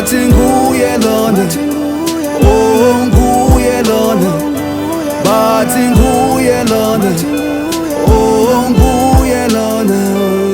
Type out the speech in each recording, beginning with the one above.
bathi nguye lona, oh nguye lona, bathi nguye lona, oh nguye lona,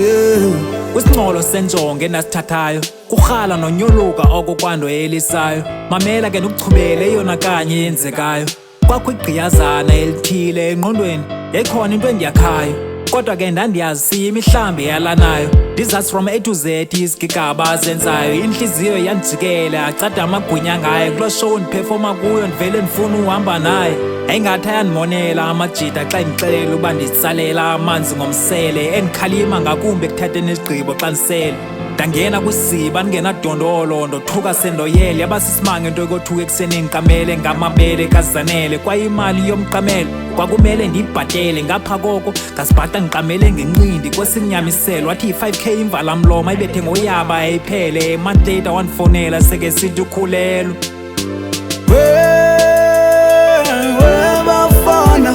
yeah. Kwisingxolo senjongo enasithathayo kurhala nonyoluka okokwando elisayo, mamela ke nokuchubela eyona kanye eyenzekayo. Kwakho igqiyazana elithile engqondweni, yayikhona into endiyakhayo, kodwa ke ndandiyazi imihlambi yalanayo. Ndizazi from A to Z izigigaba azenzayo, inhliziyo yandijikela acada amagwinya ngayo. Kuloo show ndiphefoma kuyo ndivele ndifuna uhamba naye, yayingathi ayandimonela amajita xa ndixelela uba nditsalela amanzi ngomsele, endikhalima ngakumbi ekuthatheni isigqibo xa ndisele. Ndangena kwisiba ndingenadondolo, ndothuka sendoyele, yaba sisimange into yokothuka ekuseni ngiqamele ngamabele kazanele. Kwayimali yomqamelo kwakumele ndiyibhatele, ngapha koko ngazibhata ngiqamele ngenqindi. Kwesinyamiselo wathi i-5K imvalamlomo ayibethe ngoyaba yayiphele. Month later wandifonela seke sithi ukhulelwe. Bafana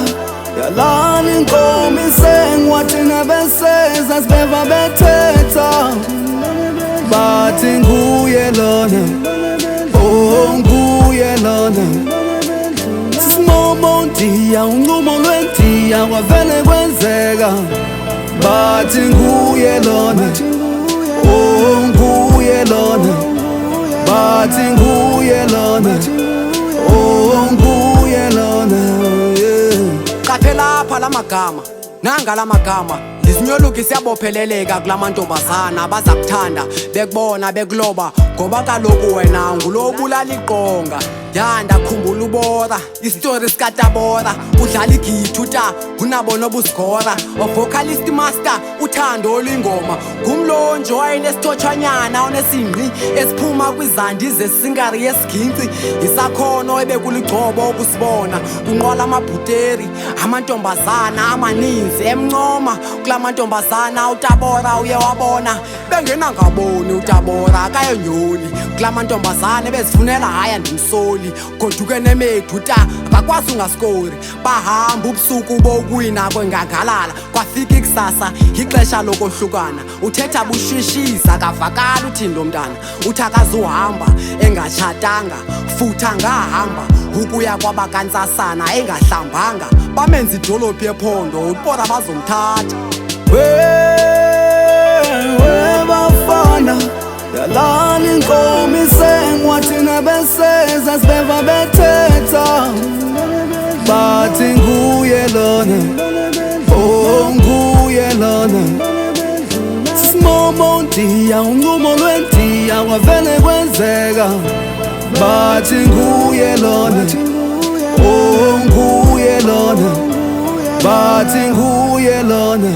yalala inkomo isengwathi nabeseza sibeva bethetha, bathi nguye lona, oh nguye lona. Sisimomo ndiya unqumo lwendiya kwavele kwenzeka, bathi nguye lona, oh nguye lona, bathi nguye lona, oh nguye lona, yeah. Qaphela apha lamagama nanga lamagama, lizinyoluki siyabopheleleka kulamantombazana baza kuthanda bekubona bekuloba, ngoba kaloku wena ngulo obulala iqonga. Yanda khumbula ubora istori sikaTabora, udlala igithuta unabo nobusigora, vocalist master uthando olwingoma, ngumlonjo wayenesithotshanyana onesingqi esiphuma kwizandi zesingari yesigingci. Isakhono ebekuligcobo ukusibona kunqwala amabhuteri amantombazana amaninzi emncoma. Kulamantombazana uTabora uye wabona bengenangaboni uTabora kayonyoli, kulamantombazana bezifunela haya ndimsoli, goduke nemeduta akakwazi ungaskori. Bahamba ubusuku bokwina kwengangalala, kwafika ikusasa ixesha lokohlukana. Uthetha bushishisa kavakala uthini lo mntana, uthi akazuhamba engatshatanga futhi angahamba ukuya kwabakantsasana engahlambanga. Bamenza idolophu yephondo ubora bazomthatha. Bafana yalala inkomo isengwathi nabeseza sibeva bethetha, bathi nguye lona, oh nguye lona. Sisimomo ndiya unqumo lwendiya kwavele kwenzeka, bathi nguye lona, oh nguye lona, bathi nguye lona.